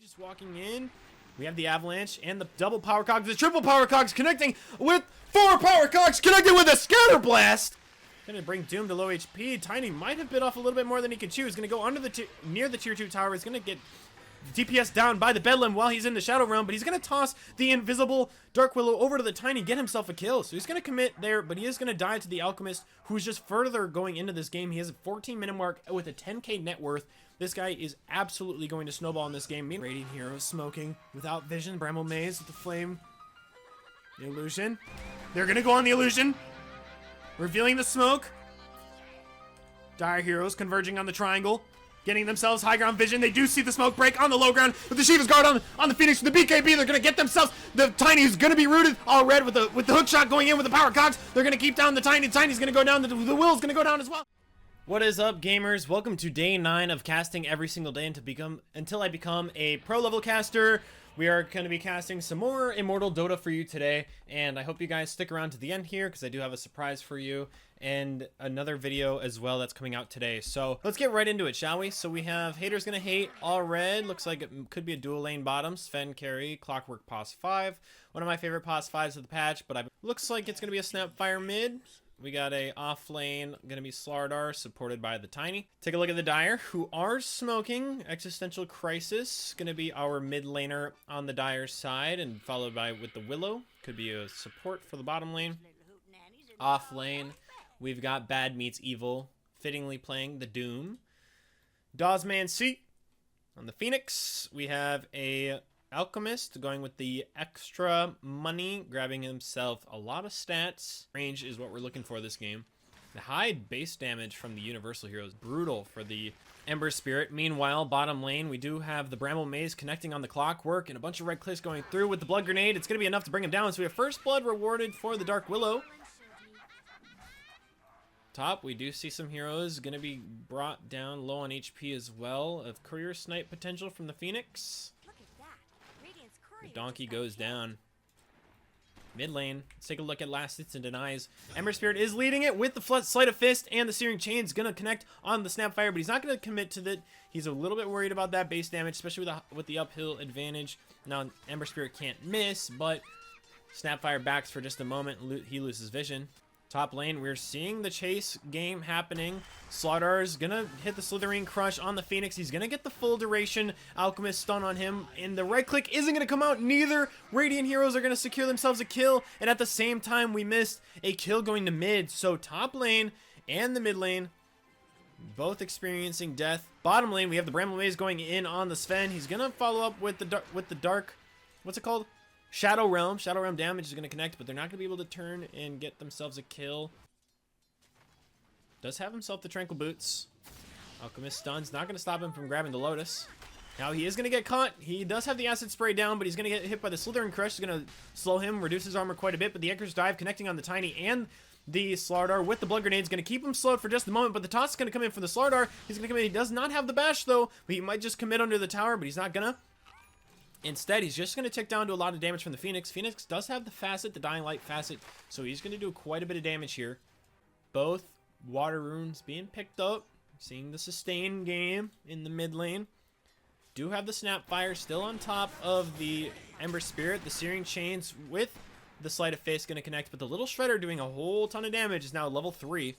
just walking in. We have the Avalanche and the double power cogs, the triple power cogs connecting with 4 power cogs connected with a scatter blast. Gonna bring Doom to low HP. Tiny might have bit off a little bit more than he can chew. He's gonna go under the near the tier 2 tower. He's gonna get DPS down by the Bedlam while he's in the Shadow Realm, but he's gonna toss the invisible Dark Willow over to the Tiny, get himself a kill. So he's gonna commit there, but he is gonna die to the Alchemist, who's just further going into this game. He has a 14-minute mark with a 10k net worth. This guy is absolutely going to snowball in this game. Radiant Hero smoking without vision. Bramble Maze with the flame. The illusion. They're gonna go on the illusion. Revealing the smoke. Dire Heroes converging on the triangle. Getting themselves high ground vision. They do see the smoke break on the low ground with the Shiva's Guard on the Phoenix with the BKB. They're gonna get themselves. The Tiny is gonna be rooted all red with the hook shot going in with the power cogs. They're gonna keep down the Tiny. Tiny's gonna go down. The Will's gonna go down as well. What is up, gamers? Welcome to day 9 of casting every single day until I become a pro level caster. We are going to be casting some more Immortal Dota for you today, and I hope you guys stick around to the end here because I do have a surprise for you and another video as well that's coming out today. So let's get right into it, shall we? So we have Haters Gonna Hate, all red. Looks like it could be a dual lane bottom. Sven carry, Clockwork Pos 5. One of my favorite Pos 5s of the patch, but looks like it's going to be a Snapfire mid. We got a off lane, gonna be Slardar, supported by the Tiny. Take a look at the Dire, who are smoking. Existential Crisis, gonna be our mid laner on the Dire side, and followed by with the Willow. Could be a support for the bottom lane. Off lane, we've got Bad Meets Evil, fittingly playing the Doom. Dawsman C. On the Phoenix, we have a Alchemist going with the extra money, grabbing himself a lot of stats. Range is what we're looking for this game. The high base damage from the Universal Heroes, brutal for the Ember Spirit. Meanwhile, bottom lane, we do have the Bramble Maze connecting on the Clockwork and a bunch of red clicks going through with the Blood Grenade. It's going to be enough to bring him down, so we have first blood rewarded for the Dark Willow. Top, we do see some heroes going to be brought down low on HP as well. Of Courier Snipe potential from the Phoenix. The Donkey goes down. Mid lane. Let's take a look at Last Hits and Denies. Ember Spirit is leading it with the Sleight of Fist, and the Searing Chain's gonna connect on the Snapfire, but he's not gonna commit to that. He's a little bit worried about that base damage, especially with the uphill advantage. Now Ember Spirit can't miss, but Snapfire backs for just a moment. He loses vision. Top lane, we're seeing the chase game happening. Slaughter's gonna hit the Slithering Crush on the Phoenix. He's gonna get the full duration Alchemist stun on him, and the right click isn't gonna come out. Neither Radiant Heroes are gonna secure themselves a kill, and at the same time, we missed a kill going to mid. So top lane and the mid lane, both experiencing death. Bottom lane, we have the Bramble Maze going in on the Sven. He's gonna follow up with the dark, what's it called? Shadow Realm. Shadow Realm damage is going to connect, but they're not going to be able to turn and get themselves a kill. Does have himself the Tranquil Boots. Alchemist stuns. Not going to stop him from grabbing the Lotus. Now he is going to get caught. He does have the Acid Spray down, but he's going to get hit by the Slithering Crush. It's going to slow him, reduce his armor quite a bit, but the Echo's Dive connecting on the Tiny and the Slardar with the Blood Grenade is going to keep him slowed for just a moment, but the toss is going to come in for the Slardar. He's going to come in. He does not have the Bash, though, but he might just commit under the tower, but he's not going to. Instead, he's just going to tick down to a lot of damage from the Phoenix. Phoenix does have the Facet, the Dying Light Facet, so he's going to do quite a bit of damage here. Both Water Runes being picked up. Seeing the sustain game in the mid lane. Do have the Snapfire still on top of the Ember Spirit. The Searing Chains with the Sleight of Fist going to connect, but the Little Shredder doing a whole ton of damage is now level 3.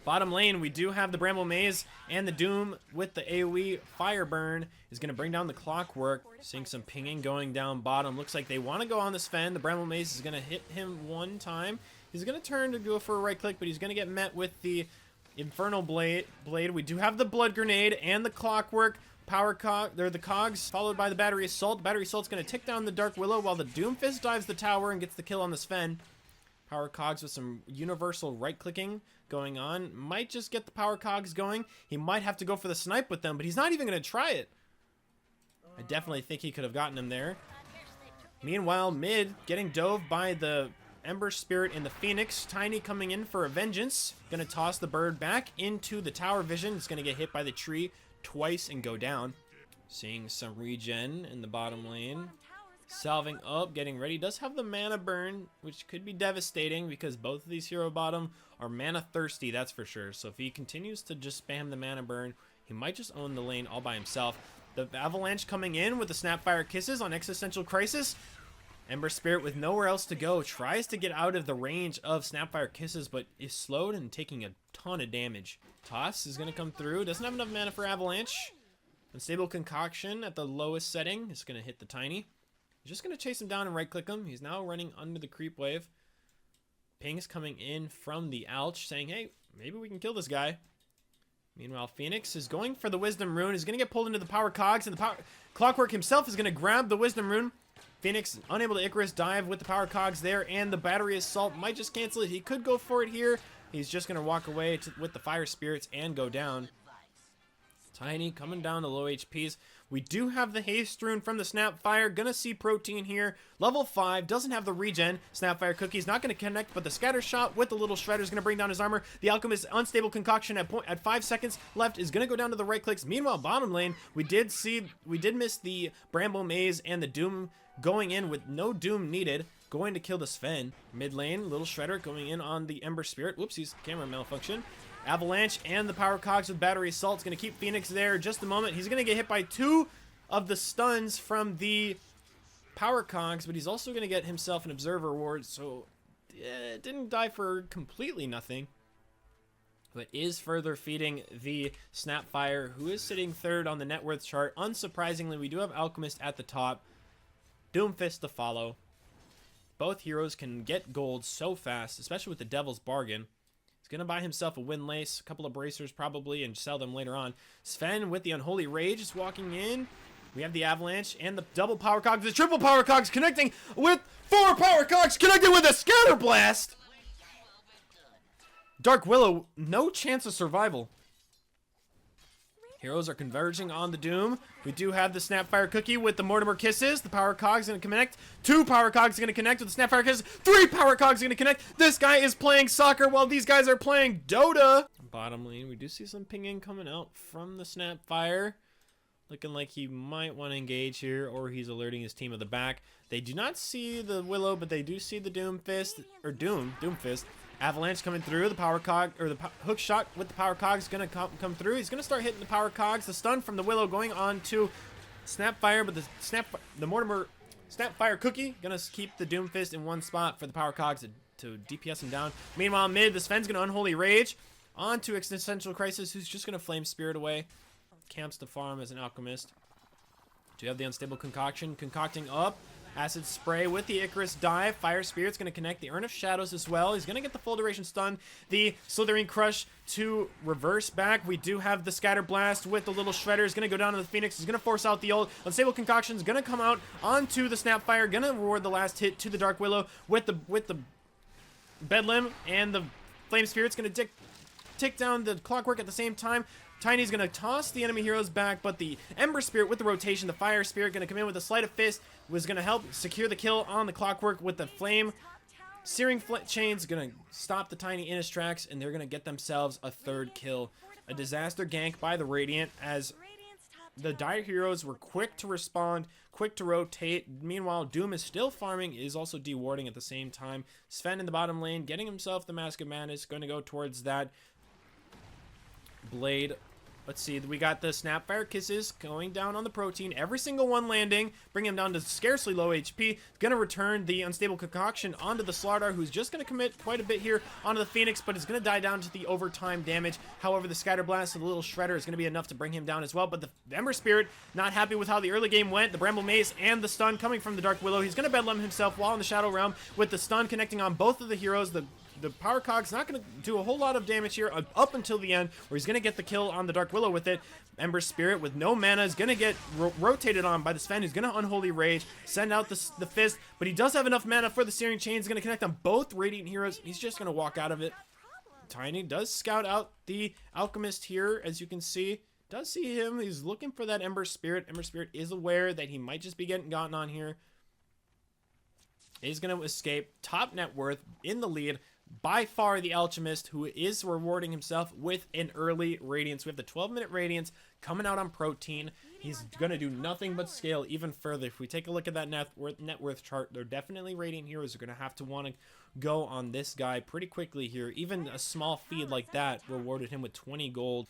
Bottom lane, we do have the Bramble Maze and the Doom with the AoE Fire Burn is going to bring down the Clockwork. Seeing some pinging going down bottom. Looks like they want to go on the Sven. The Bramble Maze is going to hit him one time. He's going to turn to go for a right click, but he's going to get met with the Infernal Blade. We do have the Blood Grenade and the Clockwork. They're the cogs, followed by the Battery Assault. Battery Assault's going to tick down the Dark Willow while the Doom Fist dives the tower and gets the kill on the Sven. Power cogs with some universal right-clicking going on. Might just get the power cogs going. He might have to go for the snipe with them, but he's not even going to try it. I definitely think he could have gotten him there. Meanwhile, mid, getting dove by the Ember Spirit and the Phoenix. Tiny coming in for a vengeance. Going to toss the bird back into the tower vision. It's going to get hit by the tree twice and go down. Seeing some regen in the bottom lane. Salving up, getting ready. Does have the mana burn, which could be devastating because both of these hero bottom are mana thirsty, that's for sure. So if he continues to just spam the mana burn, he might just own the lane all by himself. The Avalanche coming in with the Snapfire Kisses on Existential Crisis. Ember Spirit with nowhere else to go tries to get out of the range of Snapfire Kisses, but is slowed and taking a ton of damage. Toss is going to come through. Doesn't have enough mana for Avalanche. Unstable Concoction at the lowest setting is going to hit the Tiny. He's just going to chase him down and right-click him. He's now running under the creep wave. Ping is coming in from the Alch saying, hey, maybe we can kill this guy. Meanwhile, Phoenix is going for the Wisdom Rune. He's going to get pulled into the Power Cogs, and the Clockwork himself is going to grab the Wisdom Rune. Phoenix unable to Icarus dive with the Power Cogs there, and the Battery Assault might just cancel it. He could go for it here. He's just going to walk away with the Fire Spirits and go down. Tiny coming down to low HPs. We do have the Haste Rune from the Snapfire. Gonna see Protein here. Level 5. Doesn't have the regen. Snapfire Cookie's not gonna connect, but the Scatter Shot with the little Shredder is gonna bring down his armor. The Alchemist Unstable Concoction at 5 seconds left is gonna go down to the right clicks. Meanwhile, bottom lane, we did miss the Bramble Maze and the Doom going in with no Doom needed. Going to kill the Sven. Mid lane, little Shredder going in on the Ember Spirit. Whoopsies, camera malfunction. Avalanche and the Power Cogs with Battery Assault is going to keep Phoenix there just a moment. He's going to get hit by 2 of the stuns from the Power Cogs, but he's also going to get himself an Observer Ward, so it didn't die for completely nothing. But is further feeding the Snapfire, who is sitting third on the net worth chart. Unsurprisingly, we do have Alchemist at the top. Doomfist to follow. Both heroes can get gold so fast, especially with the Devil's Bargain. Gonna buy himself a Windlace, a couple of bracers probably, and sell them later on. Sven with the Unholy Rage is walking in. We have the Avalanche and the double Power Cogs, the triple Power Cogs connecting with 4 Power Cogs connected with a Scatter Blast. Dark Willow, no chance of survival. Heroes are converging on the Doom. We do have the Snapfire Cookie with the Mortimer Kisses. The Power Cogs going to connect. 2 Power Cogs going to connect with the Snapfire Kisses. 3 Power Cogs going to connect. This guy is playing soccer while these guys are playing Dota. Bottom lane, we do see some pinging coming out from the Snapfire. Looking like he might want to engage here, or he's alerting his team of the back. They do not see the Willow, but they do see the Doomfist, or Doomfist. Avalanche coming through, the Power Cog, or the hook shot with the Power Cogs gonna come through. He's gonna start hitting the Power Cogs. The stun from the Willow going on to Snapfire, but the Mortimer Snapfire Cookie gonna keep the Doomfist in one spot for the Power Cogs to DPS him down. Meanwhile, mid, the Sven's gonna Unholy Rage onto Existential Crisis, who's just gonna Flame Spirit away. Camps the farm as an Alchemist. Do you have the Unstable Concoction concocting up? Acid Spray with the Icarus dive. Fire Spirit's going to connect the Urn of Shadows as well. He's going to get the full duration stun. The Slithering Crush to reverse back. We do have the Scatter Blast with the little Shredder. He's going to go down to the Phoenix. He's going to force out the ult. Unstable Concoction is going to come out onto the Snapfire. Going to reward the last hit to the Dark Willow with the Bedlam, and the Flame Spirit's going to tick down the Clockwork at the same time. Tiny's going to toss the enemy heroes back, but the Ember Spirit with the rotation, the Fire Spirit going to come in with a Sleight of Fist, was going to help secure the kill on the Clockwork with the Flame. Searing Chain's going to stop the Tiny in his tracks, and they're going to get themselves a 3rd kill. A disaster gank by the Radiant, as the Dire heroes were quick to respond, quick to rotate. Meanwhile, Doom is still farming, is also dewarding at the same time. Sven in the bottom lane, getting himself the Mask of Madness, going to go towards that Blade. Let's see, we got the Snapfire Kisses going down on the Protein. Every single one landing, bring him down to scarcely low HP. Going to return the Unstable Concoction onto the Slardar, who's just going to commit quite a bit here onto the Phoenix, but is going to die down to the overtime damage. However, the Scatter Blast of the little Shredder is going to be enough to bring him down as well. But the Ember Spirit, not happy with how the early game went. The Bramble Maze and the stun coming from the Dark Willow. He's going to Bedlam himself while in the Shadow Realm with the stun connecting on both of the heroes. The Power Cog's not going to do a whole lot of damage here up until the end, where he's going to get the kill on the Dark Willow with it. Ember Spirit with no mana is going to get rotated on by the Sven, who's going to Unholy Rage, send out the Fist, but he does have enough mana for the Searing Chain. He's going to connect on both Radiant heroes. He's just going to walk out of it. Tiny does scout out the Alchemist here, as you can see. Does see him. He's looking for that Ember Spirit. Ember Spirit is aware that he might just be getting gotten on here. He's going to escape. Top net worth in the lead. By far the Alchemist, who is rewarding himself with an early Radiance. We have the 12-minute Radiance coming out on Protein. He's going to do nothing but scale even further. If we take a look at that net worth chart, they're definitely Radiant heroes are going to have to want to go on this guy pretty quickly here. Even a small feed like that rewarded him with 20 gold.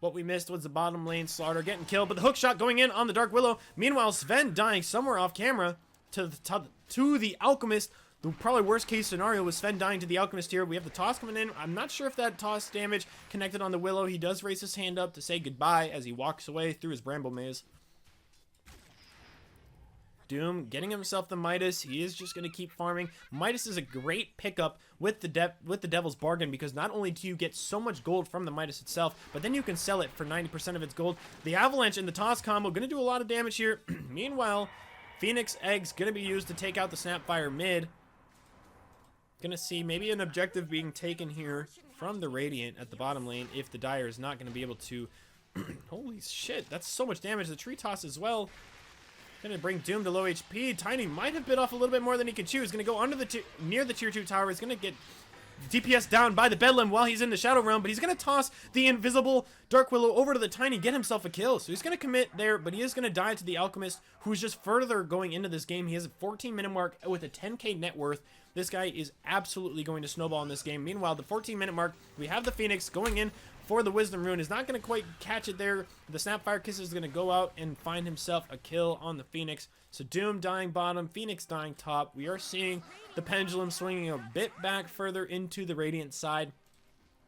What we missed was the bottom lane Slaughter getting killed, but the hook shot going in on the Dark Willow. Meanwhile, Sven dying somewhere off camera to the Alchemist. The probably worst case scenario was Sven dying to the Alchemist here. We have the toss coming in. I'm not sure if that toss damage connected on the Willow. He does raise his hand up to say goodbye as he walks away through his bramble maze. Doom getting himself the Midas. He is just going to keep farming. Midas is a great pickup with the Devil's Bargain, because not only do you get so much gold from the Midas itself, but then you can sell it for 90% of its gold. The Avalanche and the toss combo going to do a lot of damage here. Meanwhile, Phoenix Egg's going to be used to take out the Snapfire mid. Gonna see maybe an objective being taken here from the Radiant at the bottom lane if the Dire is not going to be able to... Holy shit, that's so much damage. The tree toss as well. Gonna bring Doom to low HP. Tiny might have bit off a little bit more than he can chew. He's gonna go under the near the tier 2 tower. He's gonna get DPS down by the Bedlam while he's in the Shadow Realm, but he's gonna toss the invisible Dark Willow over to the Tiny, get himself a kill. So he's gonna commit there, but he is gonna die to the Alchemist, who's just further going into this game. He has a 14-minute mark with a 10k net worth. This guy is absolutely going to snowball in this game. Meanwhile, the 14-minute mark, we have the Phoenix going in for the Wisdom Rune. Is not going to quite catch it there. The Snapfire Kiss is going to go out and find himself a kill on the Phoenix. So Doom dying bottom, Phoenix dying top. We are seeing the pendulum swinging a bit back further into the Radiant side.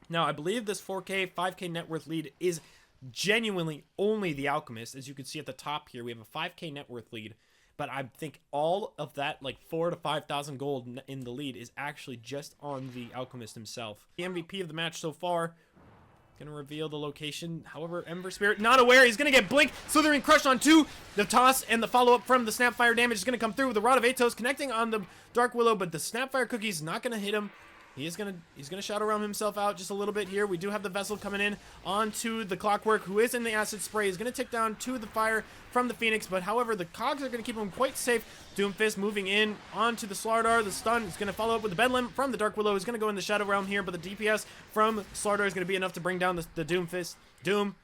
Now, I believe this 4k, 5k net worth lead is genuinely only the Alchemist. As you can see at the top here, we have a 5k net worth lead. But I think all of that, like 4,000 to 5,000 gold in the lead, is actually just on the Alchemist himself. The MVP of the match so far. Gonna reveal the location. However, Ember Spirit not aware. He's gonna get Blink. Slithering Crush on 2. The toss and the follow-up from the Snapfire damage is gonna come through with the Rod of Atos connecting on the Dark Willow, but the Snapfire Cookie is not gonna hit him. He's gonna Shadow Realm himself out just a little bit here. We do have the Vessel coming in onto the Clockwork, who is in the Acid Spray. He's gonna tick down to the fire from the Phoenix, but however, the Cogs are gonna keep him quite safe. Doomfist moving in onto the Slardar. The stun is gonna follow up with the Bedlam from the Dark Willow. He's gonna go in the Shadow Realm here, but the DPS from Slardar is gonna be enough to bring down the Doomfist. Doom.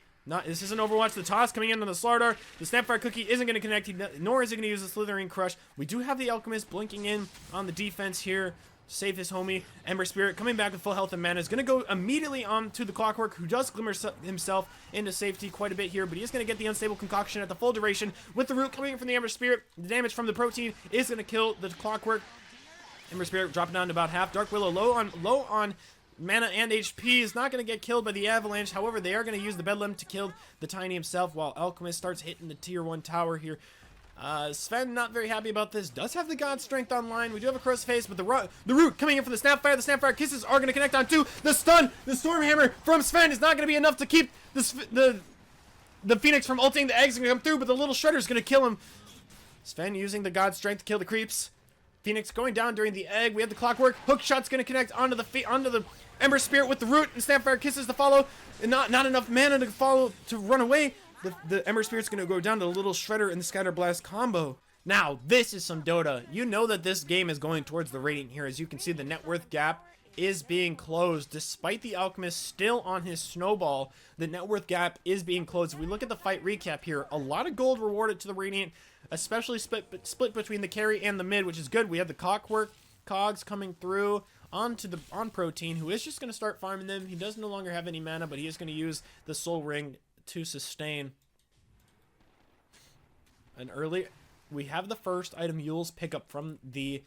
This isn't Overwatch. The toss coming in on the Slardar. The Snapfire Cookie isn't going to connect, nor is he going to use the Slithering Crush. We do have the Alchemist blinking in on the defense here. Save his homie. Ember Spirit coming back with full health and mana is going to go immediately on to the Clockwork, who does glimmer himself into safety quite a bit here, but he is going to get the Unstable Concoction at the full duration with the root coming in from the Ember Spirit. The damage from the protein is going to kill the Clockwork. Ember Spirit dropping down to about half. Dark Willow low on mana and HP is not going to get killed by the Avalanche. However, they are going to use the Bedlam to kill the Tiny himself while Alchemist starts hitting the tier 1 tower here. Sven not very happy about this. Does have the God Strength online. We do have a Crow's Face, but the root coming in from the Snapfire. The Snapfire Kisses are going to connect on 2. The stun, the Stormhammer from Sven is not going to be enough to keep the Phoenix from ulting. The eggs are going to come through, but the little Shredder is going to kill him. Sven using the God Strength to kill the creeps. Phoenix going down during the egg. We have the Clockwork. Hook shot's going to connect onto the Ember Spirit with the root, and Snapfire Kisses to follow. And not enough mana to follow to run away. The Ember Spirit's going to go down to the little Shredder and the Scatter Blast combo. Now, this is some Dota. You know that this game is going towards the Radiant here. As you can see, the net worth gap is being closed. Despite the Alchemist still on his snowball, the net worth gap is being closed. If we look at the fight recap here, a lot of gold rewarded to the Radiant, especially split between the carry and the mid, which is good. We have the Clockwork Cogs coming through on Protein, who is just going to start farming them. He does no longer have any mana, but he is going to use the Soul Ring to sustain. We have the first item Yule's pickup from the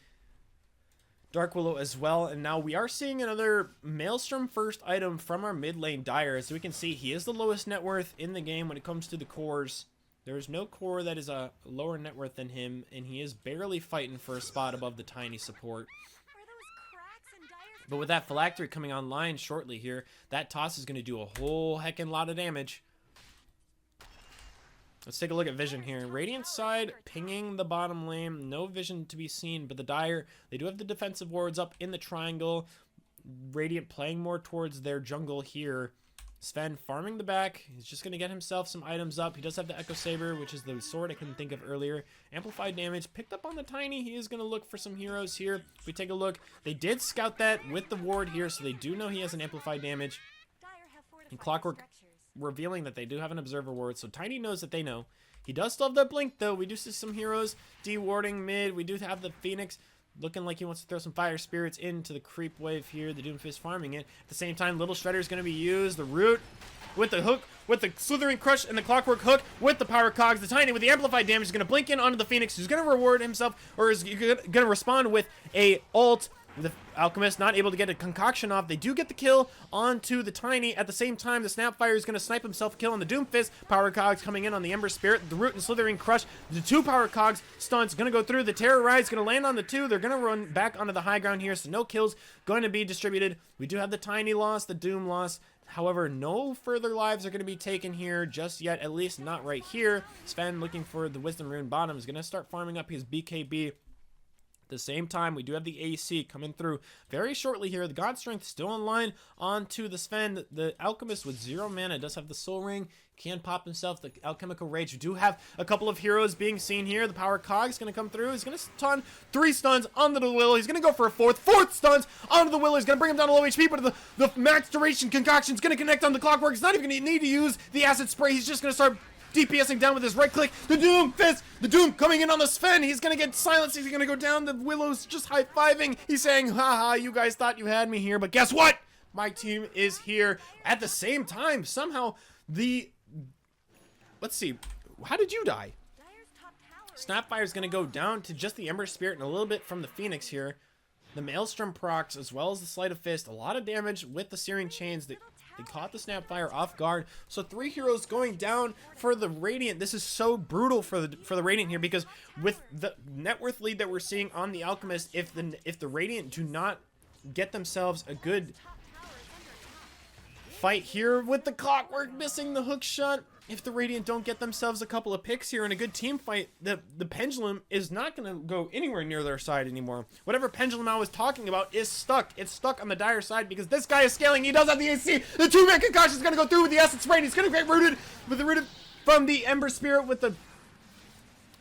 Dark Willow as well, and now we are seeing another Maelstrom first item from our mid lane Dire. As we can see, he is the lowest net worth in the game when it comes to the cores. There is no core that is a lower net worth than him, and he is barely fighting for a spot above the Tiny support. But with that Phylactery coming online shortly here, that toss is going to do a whole heckin' lot of damage. Let's take a look at vision here. Radiant side pinging the bottom lane. No vision to be seen, but the Dire, they do have the defensive wards up in the triangle. Radiant playing more towards their jungle here. Sven farming the back. He's just going to get himself some items up. He does have the Echo Saber, which is the sword I couldn't think of earlier. Amplified damage picked up on the Tiny. He is going to look for some heroes here. If we take a look, they did scout that with the ward here, so they do know he has an amplified damage. And Clockwork revealing that they do have an observer ward, so Tiny knows that they know. He does still have that blink though. We do see some heroes de-warding mid. We do have the Phoenix looking like he wants to throw some fire spirits into the creep wave here. The Doomfist farming it. At the same time, little Shredder is going to be used. The root with the hook with the Slithering Crush and the Clockwork Hook with the Power Cogs. The Tiny with the amplified damage is going to blink in onto the Phoenix, who's going to reward himself, or is going to respond with a ult. The Alchemist not able to get a concoction off. They do get the kill onto the Tiny. At the same time, the Snapfire is going to snipe himself a kill on the Doomfist. Power Cogs coming in on the Ember Spirit. The Root and Slithering Crush. The 2 Power Cogs stunts going to go through. The Terrorize going to land on the 2. They're going to run back onto the high ground here, so no kills going to be distributed. We do have the Tiny loss, the Doom loss. However, no further lives are going to be taken here just yet, at least not right here. Sven, looking for the Wisdom Rune bottom, is going to start farming up his BKB. At the same time, we do have the AC coming through very shortly here. The God Strength still online onto the Sven. The Alchemist with 0 mana does have the Soul Ring. Can pop himself the Alchemical Rage. We do have a couple of heroes being seen here. The Power Cog is going to come through. He's going to stun 3 stuns onto the Willow. He's going to go for a fourth stuns onto the Willow. He's going to bring him down to low HP, but the max duration concoction is going to connect on the Clockwork. He's not even going to need to use the Acid Spray. He's just going to start DPSing down with his right click. The Doom Fist. The Doom coming in on the Sven. He's going to get silenced. He's going to go down. The Willow's just high-fiving. He's saying, haha, you guys thought you had me here, but guess what? My team is here. At the same time, somehow, let's see. How did you die? Snapfire's going to go down to just the Ember Spirit and a little bit from the Phoenix here. The Maelstrom procs, as well as the Sleight of Fist. A lot of damage with the Searing Chains. They caught the Snapfire off guard. So 3 heroes going down for the Radiant. This is so brutal for the Radiant here, because with the net worth lead that we're seeing on the Alchemist, if the Radiant do not get themselves a good fight here with the Clockwork missing the hook shot, if the Radiant don't get themselves a couple of picks here in a good team fight, the Pendulum is not going to go anywhere near their side anymore. Whatever Pendulum I was talking about is stuck. It's stuck on the Dire side because this guy is scaling. He does have the AC. The 2-man concoction is going to go through with the Acid Spray. He's going to get rooted with the rooted from the Ember Spirit with the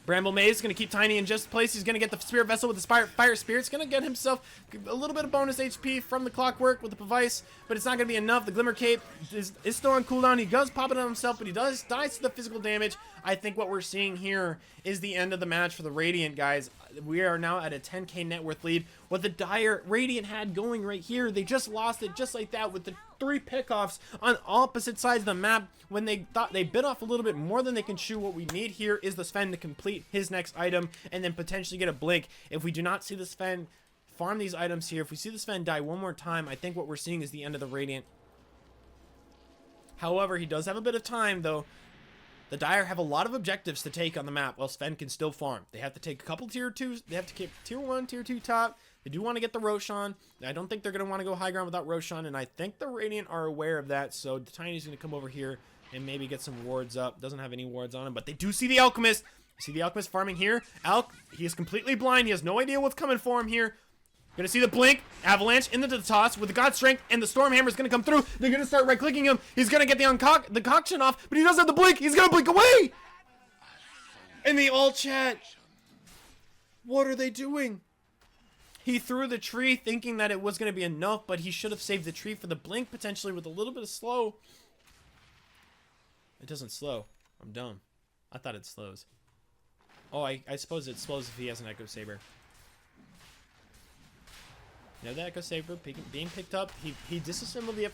Bramble Maze. Going to keep Tiny in just place. He's going to get the Spirit Vessel with the Fire Spirit. He's going to get himself a little bit of bonus HP from the Clockwork with the Device, but it's not going to be enough. The Glimmer Cape is still on cooldown. He does pop it on himself, but he dies to the physical damage. I think what we're seeing here is the end of the match for the Radiant, guys. We are now at a 10k net worth lead. What the Dire Radiant had going right here, they just lost it just like that with the 3 pickoffs on opposite sides of the map when they thought they bit off a little bit more than they can chew. What we need here is the Sven to complete his next item and then potentially get a blink. If we do not see the Sven farm these items here, if we see the Sven die one more time, I think what we're seeing is the end of the Radiant. However, he does have a bit of time, though. The Dire have a lot of objectives to take on the map, while Sven can still farm. They have to take a couple tier 2s. They have to keep tier 1, tier 2 top. They do want to get the Roshan. I don't think they're going to want to go high ground without Roshan, and I think the Radiant are aware of that, so the Tiny's going to come over here and maybe get some wards up. Doesn't have any wards on him, but they do see the Alchemist. You see the Alchemist farming here. He is completely blind. He has no idea what's coming for him here. Gonna see the blink, avalanche into the toss with the God Strength, and the Stormhammer is gonna come through. They're gonna start right-clicking him. He's gonna get the concoction off, but he does have the blink. He's gonna blink away. And the ult chat. What are they doing? He threw the tree thinking that it was gonna be enough, but he should have saved the tree for the blink potentially with a little bit of slow. It doesn't slow. I'm dumb. I thought it slows. Oh, I suppose it slows if he has an Echo Saber. You know, the Echo Saber being picked up. He disassembled the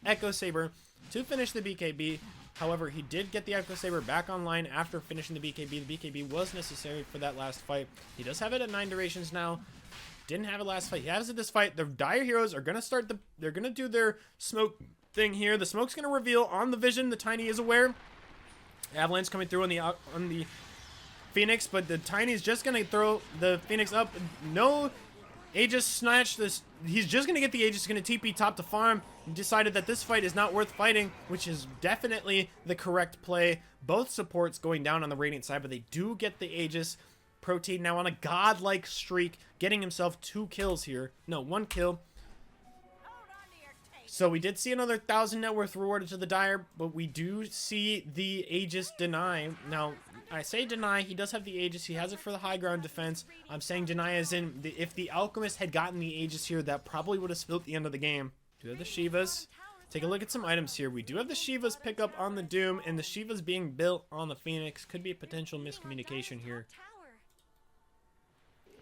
Echo Saber to finish the BKB. However, he did get the Echo Saber back online after finishing the BKB. The BKB was necessary for that last fight. He does have it at 9 durations now. Didn't have it last fight. He has it this fight. The Dire heroes are gonna start they're gonna do their smoke thing here. The smoke's gonna reveal on the Vision. The Tiny is aware. Avalanche coming through on the Phoenix, but the Tiny's just gonna throw the Phoenix up. No. Aegis snatched this. He's just going to get the Aegis. He's going to TP top to farm. He decided that this fight is not worth fighting, which is definitely the correct play. Both supports going down on the Radiant side, but they do get the Aegis. Protein now on a godlike streak, getting himself 2 kills here. No, 1 kill. So we did see another 1,000 net worth rewarded to the Dire, but we do see the Aegis deny. Now, I say deny. He does have the Aegis. He has it for the high ground defense. I'm saying deny as in if the Alchemist had gotten the Aegis here, that probably would have spilled the end of the game. Do have the Shivas. Take a look at some items here. We do have the Shivas pick up on the Doom, and the Shivas being built on the Phoenix. Could be a potential miscommunication here.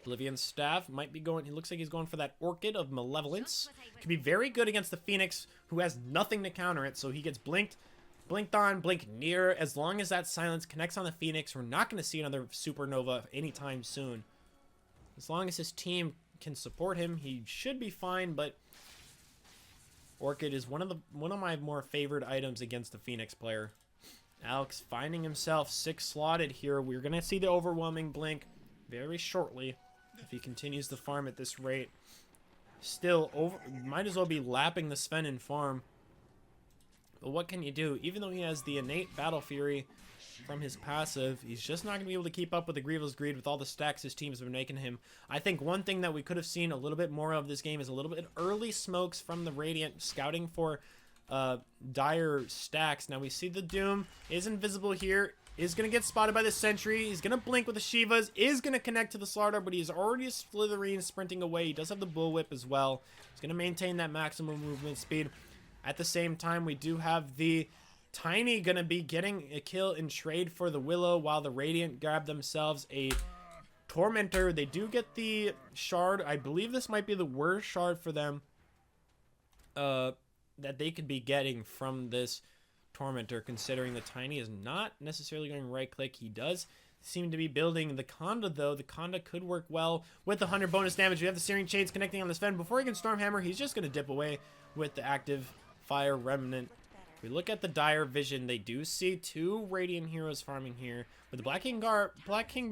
Oblivion's Staff might be going. He looks like he's going for that Orchid of Malevolence. Could be very good against the Phoenix, who has nothing to counter it, so he gets blinked. blinked on, blink near. As long as that silence connects on the Phoenix, we're not going to see another supernova anytime soon. As long as his team can support him, he should be fine, but Orchid is one of my more favored items against the Phoenix player. Alex finding himself 6 slotted here. We're going to see the overwhelming blink very shortly if he continues to farm at this rate. Still, might as well be lapping the Sven in farm. But what can you do? Even though he has the innate Battle Fury from his passive, he's just not going to be able to keep up with the Grievous Greed with all the stacks his team's been making him. I think one thing that we could have seen a little bit more of this game is a little bit early smokes from the Radiant scouting for dire stacks. Now we see the Doom is invisible here, is going to get spotted by the Sentry. He's going to blink with the Shivas, is going to connect to the Slardar, but he's already a Slytherin sprinting away. He does have the Bullwhip as well. He's going to maintain that maximum movement speed. At the same time, we do have the Tiny going to be getting a kill in trade for the Willow, while the Radiant grab themselves a Tormentor. They do get the Shard. I believe this might be the worst Shard for them that they could be getting from this Tormentor, considering the Tiny is not necessarily going right click. He does seem to be building the Conda, though. The Conda could work well with the 100 bonus damage. We have the Searing Chains connecting on the Sven. Before he can Stormhammer, he's just going to dip away with the active Fire Remnant. If we look at the Dire Vision, they do see 2 Radiant heroes farming here. With the Black King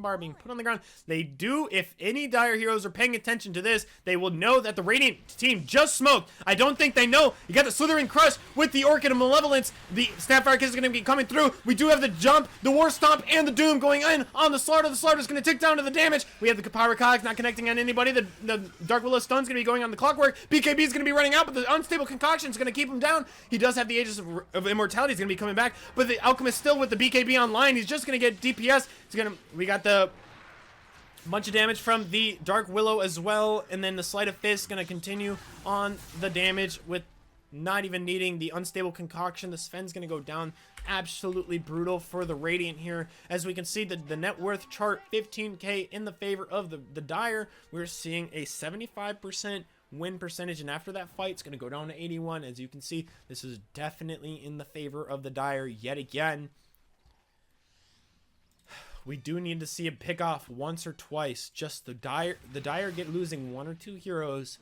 Bar being put on the ground, they do, if any Dire heroes are paying attention to this, they will know that the Radiant team just smoked. I don't think they know. You got the Slytherin Crush with the Orchid of Malevolence. The Snapfire Kiss is going to be coming through. We do have the Jump, the War Stomp, and the Doom going in on the Slardar. The Slardar is going to tick down to the damage. We have the Power Cogs not connecting on anybody. The Dark Willow Stun's going to be going on the Clockwork. BKB is going to be running out, but the Unstable Concoction is going to keep him down. He does have the Aegis of Immortality. He's going to be coming back, but the Alchemist still with the BKB online. He's just going to get DPS. We got the bunch of damage from the Dark Willow as well, and then the Sleight of Fist going to continue on the damage with not even needing the Unstable Concoction. The Sven's going to go down. Absolutely brutal for the Radiant here. As we can see, the net worth chart, 15k in the favor of the Dire. We're seeing a 75% win percentage, and after that fight, it's going to go down to 81. As you can see, this is definitely in the favor of the Dire yet again. We do need to see a pick off once or twice. Just the Dire get losing 1 or 2 heroes,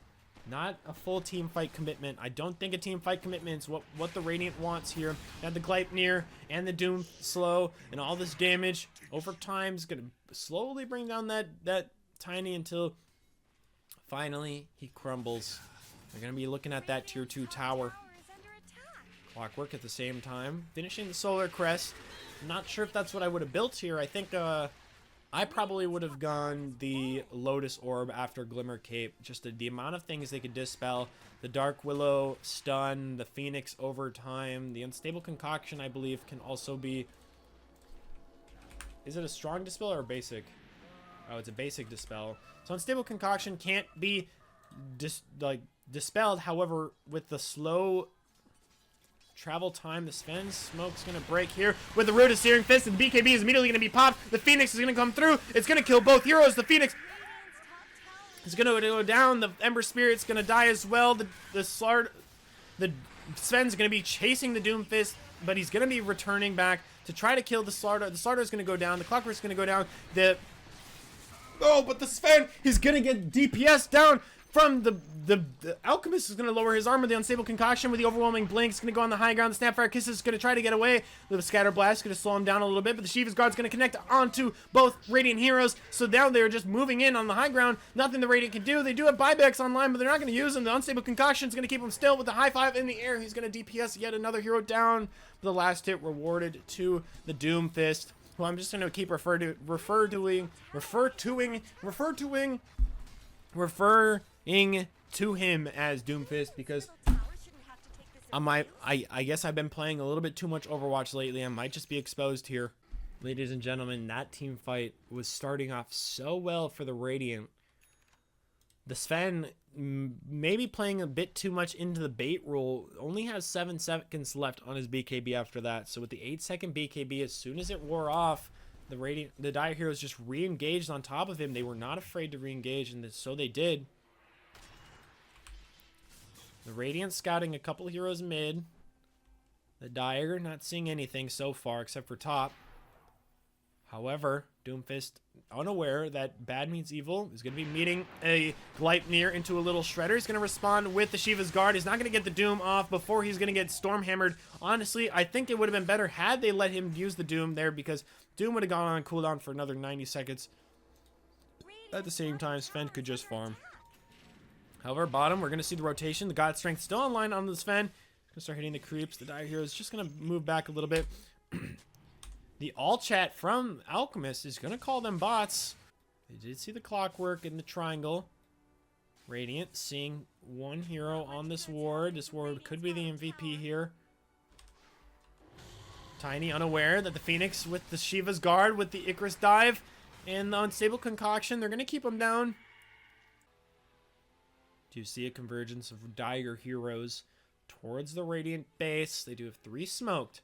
not a full team fight commitment. I don't think a team fight commitment is what the Radiant wants here. Had the Gleipnir and the Doom slow, and all this damage over time is going to slowly bring down that Tiny until finally he crumbles. We're going to be looking at that tier 2 tower. Clockwork at the same time, finishing the Solar Crest. Not sure if that's what I would have built here. I think I probably would have gone the Lotus Orb after Glimmer Cape. Just the amount of things they could dispel. The Dark Willow stun, the Phoenix overtime, the Unstable Concoction, I believe, can also be... Is it a strong dispel or a basic? Oh, it's a basic dispel. So Unstable Concoction can't be dispelled. However, with the slow travel time, the Sven smoke's gonna break here with the Root of Searing Fist, and the BKB is immediately gonna be popped. The Phoenix is gonna come through. It's gonna kill both heroes. The Phoenix is gonna go down. The Ember Spirit's gonna die as well. The Sven's gonna be chasing the Doom Fist, but he's gonna be returning back to try to kill the Slardar. The Slardar is gonna go down. The Clockwork's gonna go down. But the Sven is gonna get DPS down from the Alchemist is going to lower his armor. The Unstable Concoction with the overwhelming blink is going to go on the high ground. The Snapfire Kiss is going to try to get away. The Scatter Blast is going to slow him down a little bit, but the Shiva's Guard is going to connect onto both Radiant heroes. So now they're just moving in on the high ground. Nothing the Radiant can do. They do have buybacks online, but they're not going to use them. The Unstable Concoction is going to keep him still with the high 5 in the air. He's going to DPS yet another hero down. The last hit rewarded to the Doom Fist, who I'm just going to keep referring to him as Doomfist, because I guess I've been playing a little bit too much Overwatch lately. I might just be exposed here. Ladies and gentlemen, that team fight was starting off so well for the Radiant. The Sven maybe playing a bit too much into the bait rule. Only has 7 seconds left on his BKB after that. So with the 8-second BKB, as soon as it wore off, the Dire Heroes just re-engaged on top of him. They were not afraid to re-engage, and so they did. The Radiant scouting a couple heroes mid. The Dire not seeing anything so far except for top. However, Doomfist, unaware that bad means evil, is going to be meeting a Gleipnir into a little shredder. He's going to respond with the Shiva's Guard. He's not going to get the Doom off before he's going to get Storm Hammered. Honestly, I think it would have been better had they let him use the Doom there, because Doom would have gone on cooldown for another 90 seconds. At the same time, Sven could just farm. However, bottom, we're going to see the rotation. The God Strength still online on the Sven. Going to start hitting the creeps. The Dire Hero is just going to move back a little bit. The all chat from Alchemist is going to call them bots. They did see the clockwork in the triangle. Radiant seeing one hero on this ward. This ward could be the MVP here. Tiny unaware that the Phoenix with the Shiva's Guard, with the Icarus dive, and the Unstable Concoction, they're going to keep him down. Do you see a convergence of Dire heroes towards the Radiant base? They do have 3 smoked.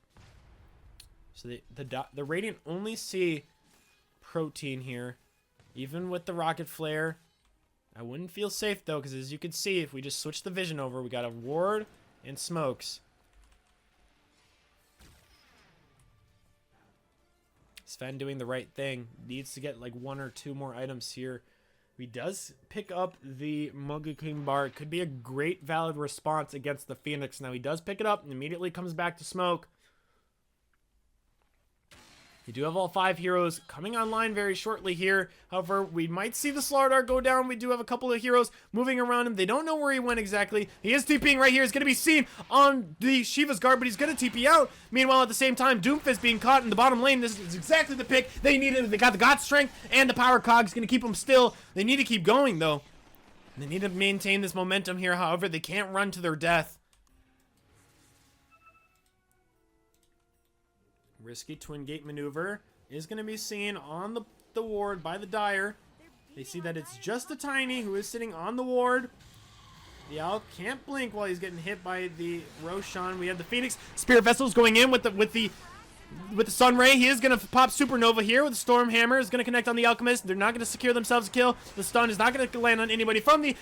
So the Radiant only see Protein here. Even with the Rocket Flare. I wouldn't feel safe though, because as you can see, if we just switch the vision over, we got a ward and smokes. Sven doing the right thing. Needs to get like 1 or 2 more items here. He does pick up the Monkey King bar. It could be a great valid response against the Phoenix. Now he does pick it up and immediately comes back to smoke. You do have all 5 heroes coming online very shortly here. However, we might see the Slardar go down. We do have a couple of heroes moving around him. They don't know where he went exactly. He is TPing right here. He's going to be seen on the Shiva's Guard, but he's going to TP out. Meanwhile, at the same time, Doomfist being caught in the bottom lane. This is exactly the pick they needed. They got the God Strength and the Power Cog's going to keep them still. They need to keep going, though. They need to maintain this momentum here. However, they can't run to their death. Risky twin gate maneuver is going to be seen on the ward by the Dire. They see that it's just a Tiny who is sitting on the ward. The Owl can't blink while he's getting hit by the Roshan. We have the Phoenix Spirit Vessels going in with the Sun Ray. He is going to pop Supernova here with the Storm Hammer. Is going to connect on the Alchemist. They're not going to secure themselves a kill. The stun is not going to land on anybody from the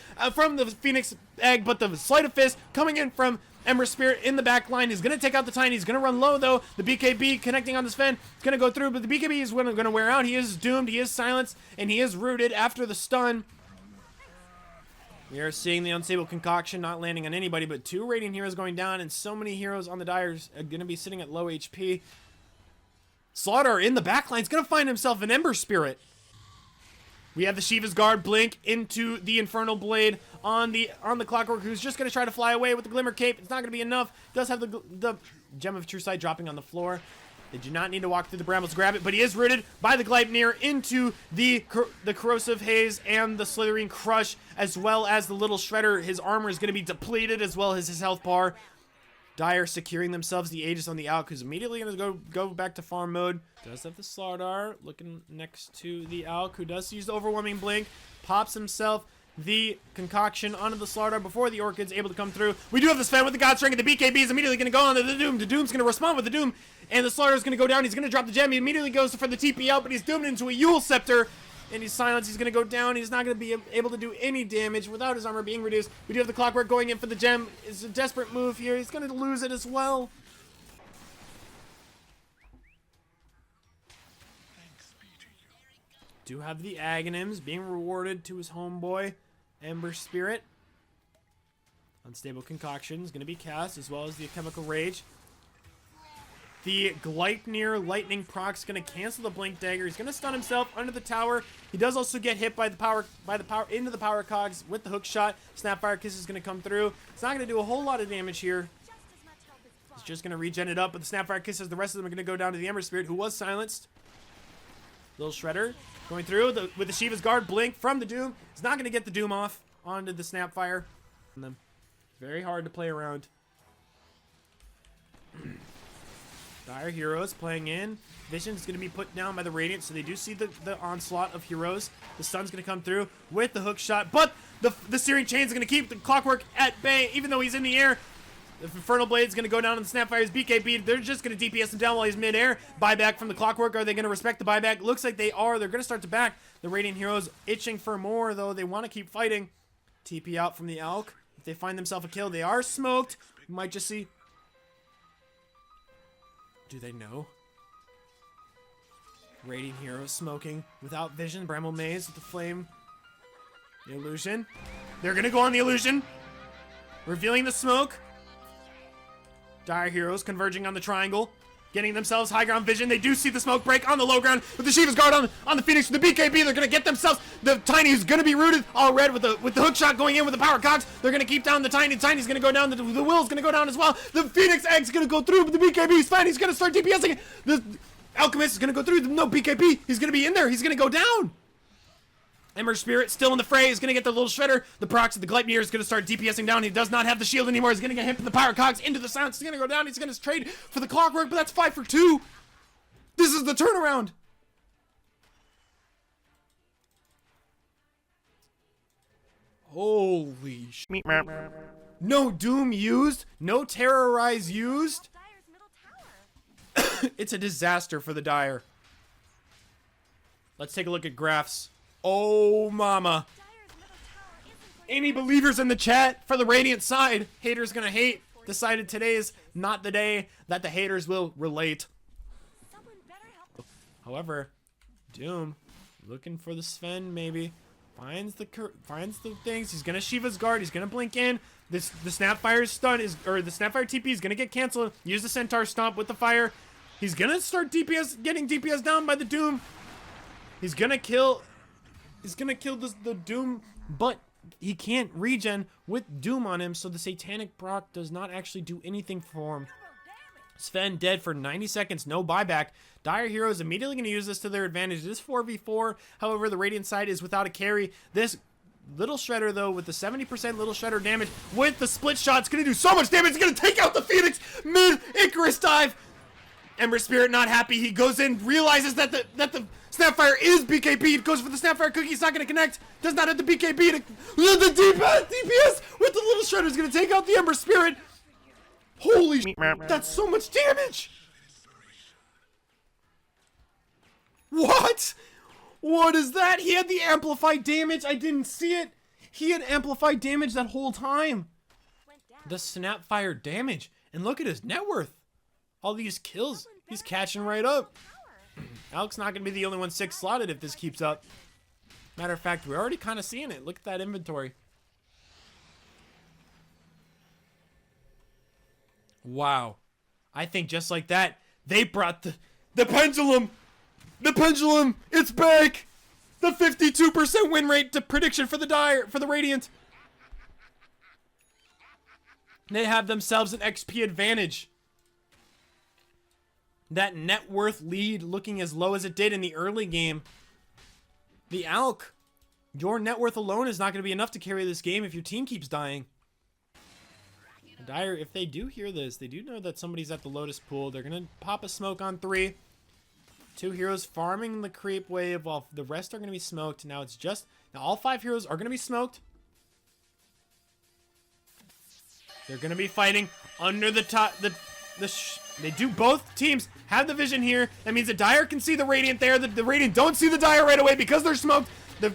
Phoenix Egg, but the Sleight of Fist coming in from Ember Spirit in the back line is going to take out the Tiny. He's going to run low, though. The BKB connecting on the Sven is going to go through, but the BKB is going to wear out. He is doomed. He is silenced, and he is rooted after the stun. We are seeing the Unstable Concoction not landing on anybody, but 2 Radiant heroes going down, and so many heroes on the Dire are going to be sitting at low HP. Slaughter in the back line is going to find himself an Ember Spirit. We have the Shiva's Guard blink into the Infernal Blade on the Clockwork, who's just going to try to fly away with the Glimmer Cape. It's not going to be enough. Does have the Gem of True Sight dropping on the floor. They do not need to walk through the brambles to grab it, but he is rooted by the Gleipnir into the Corrosive Haze and the Slithering Crush, as well as the Little Shredder. His armor is going to be depleted, as well as his health bar. Dire securing themselves the Aegis on the Alk, who's immediately going to go back to farm mode. Does have the Slardar looking next to the Alk, who does use the Overwhelming Blink. Pops himself the Concoction onto the Slardar before the Orchid's able to come through. We do have the Sven with the God Strength, and the BKB is immediately going to go on to the Doom. The Doom's going to respond with the Doom, and the Slardar's going to go down. He's going to drop the gem. He immediately goes for the TP out, but he's doomed into a Yule Scepter. And he's silenced. He's going to go down. He's not going to be able to do any damage without his armor being reduced. We do have the Clockwork going in for the gem. It's a desperate move here. He's going to lose it as well. Do have the Aghanims being rewarded to his homeboy, Ember Spirit. Unstable Concoction is going to be cast, as well as the Chemical Rage. The Gleipnir Lightning Proc's going to cancel the Blink Dagger. He's going to stun himself under the tower. He does also get hit by the power into the Power Cogs with the hook shot. Snapfire Kiss is going to come through. It's not going to do a whole lot of damage here. He's just going to regen it up, but the Snapfire Kisses, the rest of them are going to go down to the Ember Spirit, who was silenced. Little Shredder going through with the Shiva's Guard blink from the Doom. He's not going to get the Doom off onto the Snapfire. It's very hard to play around. Dire heroes playing in. Vision's going to be put down by the Radiant, so they do see the onslaught of heroes. The Sun's going to come through with the hook shot, but the Searing Chain's going to keep the Clockwork at bay, even though he's in the air. The Infernal Blade's going to go down on the Snapfire's BKB. They're just going to DPS him down while he's mid-air. Buyback from the Clockwork. Are they going to respect the buyback? Looks like they are. They're going to start to back. The Radiant heroes itching for more, though. They want to keep fighting. TP out from the Elk. If they find themselves a kill, they are smoked. We might just see Do they know? Radiant Hero smoking without vision. Bramble Maze with the flame. The illusion. They're gonna go on the illusion. Revealing the smoke. Dire Heroes converging on the triangle. Getting themselves high ground vision. They do see the smoke break on the low ground with the Shiva's Guard on the Phoenix. With the BKB, they're gonna get themselves. The Tiny is gonna be rooted all red with the hook shot going in with the power cogs. They're gonna keep down the Tiny. Tiny's gonna go down. The Will's gonna go down as well. The Phoenix Egg's gonna go through, but the BKB's fine. He's gonna start DPSing. The Alchemist is gonna go through. No BKB. He's gonna be in there. He's gonna go down. Ember Spirit still in the fray, is going to get the little shredder. The procs of the Gleipnir is going to start DPSing down. He does not have the shield anymore. He's going to get hit with the power cogs into the silence. He's going to go down. He's going to trade for the clockwork, but that's 5 for 2. This is the turnaround. Holy sh! No Doom used. No Terrorize used. It's a disaster for the Dire. Let's take a look at graphs. Oh, mama. Any believers in the chat for the Radiant side? Haters gonna hate. Decided today is not the day that the haters will relate. However, Doom looking for the Sven maybe. Finds the things. He's gonna Shiva's Guard. He's gonna blink in. The Snapfire's stun is, or the Snapfire TP is gonna get canceled. Use the Centaur Stomp with the fire. He's gonna start DPS, getting DPS down by the Doom. He's gonna kill the Doom, but he can't regen with Doom on him, so the Satanic proc does not actually do anything for him. Sven dead for 90 seconds, no buyback. Dire Heroes immediately going to use this to their advantage. This 4v4, however, the Radiant side is without a carry. This Little Shredder, though, with the 70% Little Shredder damage, with the split shot, it's going to do so much damage. It's going to take out the Phoenix mid-Icarus dive. Ember Spirit not happy. He goes in, realizes that the Snapfire is BKB. He goes for the Snapfire cookie. He's not going to connect. Does not have the BKB. The DPS with the Little Shredder is going to take out the Ember Spirit. Holy shit. That's so much damage. What? What is that? He had the amplified damage. I didn't see it. He had amplified damage that whole time. The Snapfire damage. And look at his net worth. All these kills. He's catching right up. Alex not going to be the only one 6 slotted if this keeps up. Matter of fact, we're already kind of seeing it. Look at that inventory. Wow. I think just like that, they brought the pendulum. The pendulum, it's back. The 52% win rate to prediction for the Radiant. They have themselves an XP advantage. That net worth lead looking as low as it did in the early game. The Alk, your net worth alone is not going to be enough to carry this game if your team keeps dying. Dire, if they do hear this, they do know that somebody's at the Lotus Pool. They're going to pop a smoke on 3. 2 heroes farming the creep wave while the rest are going to be smoked. Now it's just, now all 5 heroes are going to be smoked. They're going to be fighting under the top, they do, both teams have the vision here. That means the Dire can see the Radiant there. The Radiant don't see the Dire right away because they're smoked. The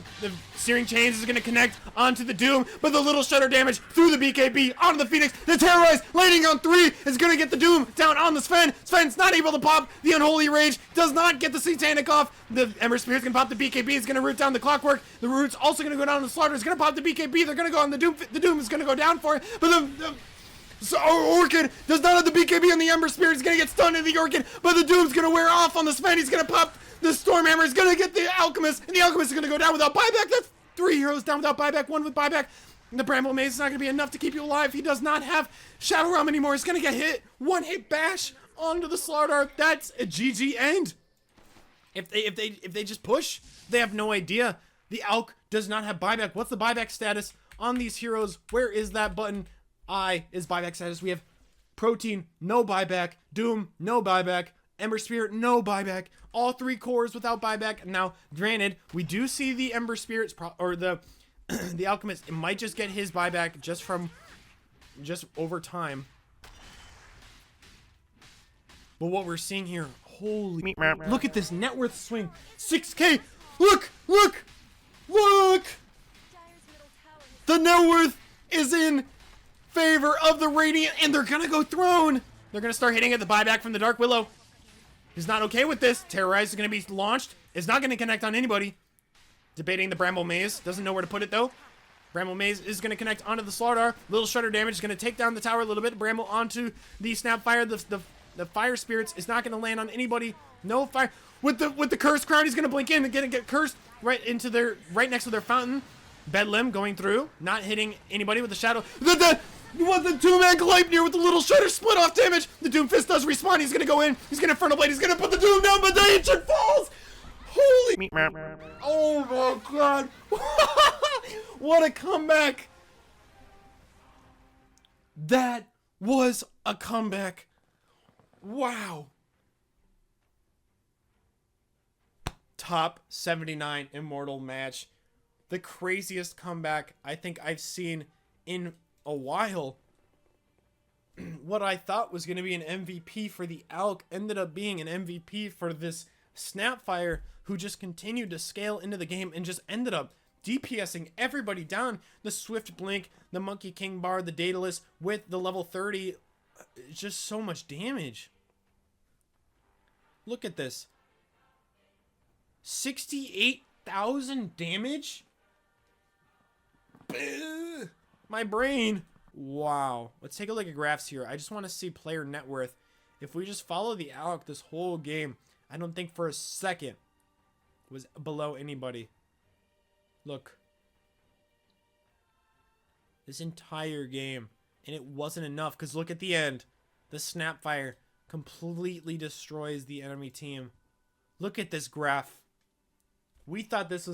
Searing Chains is going to connect onto the Doom, but the Little Shredder damage through the BKB onto the Phoenix. The Terrorize landing on 3 is going to get the Doom down on the Sven. Sven's not able to pop the Unholy Rage, does not get the Satanic off. The Ember Spirit's going to pop the BKB, is going to root down the Clockwork. The Root's also going to go down the Slaughter, is going to pop the BKB. They're going to go on the Doom. The Doom is going to go down for it, but so Orchid does not have the BKB on the Ember Spirit. He's going to get stunned in the Orchid, but the Doom's going to wear off on the Sven. He's going to pop the Stormhammer. He's going to get the Alchemist, and the Alchemist is going to go down without buyback. That's 3 heroes down without buyback, 1 with buyback. And the Bramble Maze is not going to be enough to keep you alive. He does not have Shadow Realm anymore. He's going to get hit. 1-hit bash onto the Slaughter. That's a GG end. If they just push, they have no idea. The Alk does not have buyback. What's the buyback status on these heroes? Where is that button? I is buyback status. We have Protein, no buyback. Doom, no buyback. Ember Spirit, no buyback. All 3 cores without buyback. Now, granted, we do see the Ember Spirits, or the the Alchemist, it might just get his buyback just over time. But what we're seeing here, holy, look at this net worth swing. 6K, look! The net worth is in favor of the Radiant, and they're gonna go Throne. They're gonna start hitting at the buyback from the Dark Willow. He's not okay with this. Terrorize is going to be launched. It's not going to connect on anybody. Debating the Bramble Maze. Doesn't know where to put it, though. Bramble Maze is going to connect onto the Slardar. Little Shredder damage is going to take down the tower a little bit. Bramble onto the Snapfire. The Fire Spirits is not going to land on anybody. No fire. With the Cursed Crown, he's going to blink in and get cursed right next to their fountain. Bedlam going through. Not hitting anybody with the Shadow. The two-man Gleipnir with the little Shredder split off damage. The Doomfist does respawn. He's going to go in. He's going to Infernal Blade. He's going to put the Doom down, but the Ancient falls. Holy. Oh my god. What a comeback. That was a comeback. Wow. Top 79 Immortal match. The craziest comeback I think I've seen in a while. What I thought was going to be an MVP for the Alk ended up being an MVP for this Snapfire, who just continued to scale into the game and just ended up DPSing everybody down. The Swift Blink, the Monkey King Bar, the Daedalus with the level 30. Just so much damage. Look at this. 68,000 damage? My brain. Wow. Let's take a look at graphs here. I just want to see player net worth. If we just follow the Alk this whole game, I don't think for a second was below anybody. Look. This entire game. And it wasn't enough, because look at the end. The Snapfire completely destroys the enemy team. Look at this graph. We thought this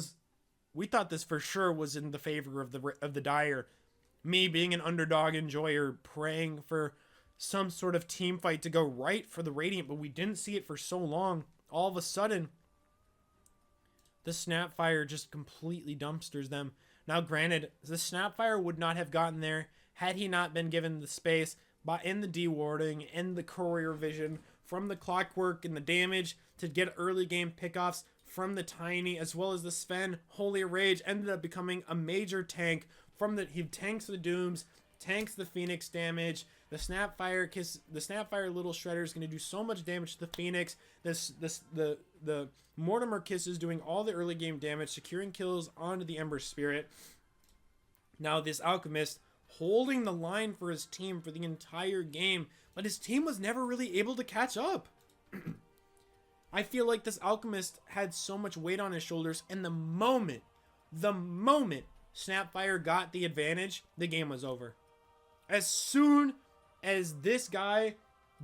for sure was in the favor of the Dire. Me being an underdog enjoyer, praying for some sort of team fight to go right for the Radiant, but we didn't see it for so long. All of a sudden, the Snapfire just completely dumpsters them. Now, granted, the Snapfire would not have gotten there had he not been given the space in the dewarding, in the courier vision, from the clockwork and the damage to get early game pickoffs from the Tiny, as well as the Sven. Holy Rage ended up becoming a major tank. He tanks the Dooms, tanks the Phoenix damage. The Snapfire Little Shredder is going to do so much damage to the Phoenix. The Mortimer Kiss is doing all the early game damage, securing kills onto the Ember Spirit. Now this Alchemist holding the line for his team for the entire game, but his team was never really able to catch up. I feel like this Alchemist had so much weight on his shoulders, and the moment Snapfire got the advantage, the game was over. As soon as this guy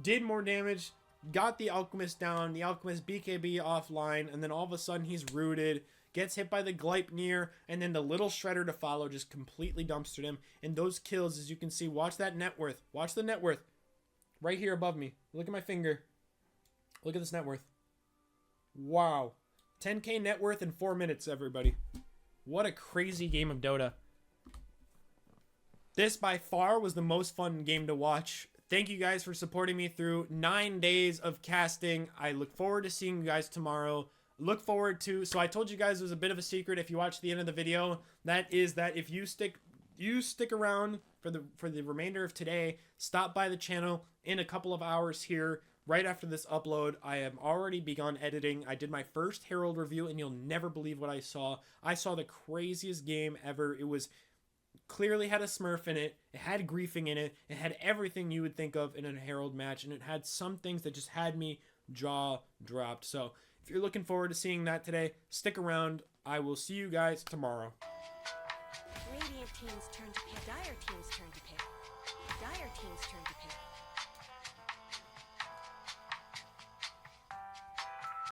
did more damage, got the Alchemist down, the Alchemist BKB offline, and then all of a sudden he's rooted, gets hit by the Gleipnir, and then the Little Shredder to follow just completely dumpstered him. And those kills, as you can see, watch that net worth. Watch the net worth. Right here above me. Look at my finger. Look at this net worth. Wow. 10k net worth in 4 minutes, everybody. What a crazy game of Dota. This, by far, was the most fun game to watch. Thank you guys for supporting me through 9 days of casting. I look forward to seeing you guys tomorrow. Look forward to... So I told you guys it was a bit of a secret if you watch the end of the video. That is that if you stick around for the remainder of today, stop by the channel in a couple of hours here. Right after this upload, I have already begun editing. I did my first Herald review, and you'll never believe what I saw. I saw the craziest game ever. It was clearly had a Smurf in it. It had griefing in it. It had everything you would think of in a Herald match, and it had some things that just had me jaw dropped. So if you're looking forward to seeing that today, stick around. I will see you guys tomorrow. Radiant team's turn to pick. Dire team's turn to pick.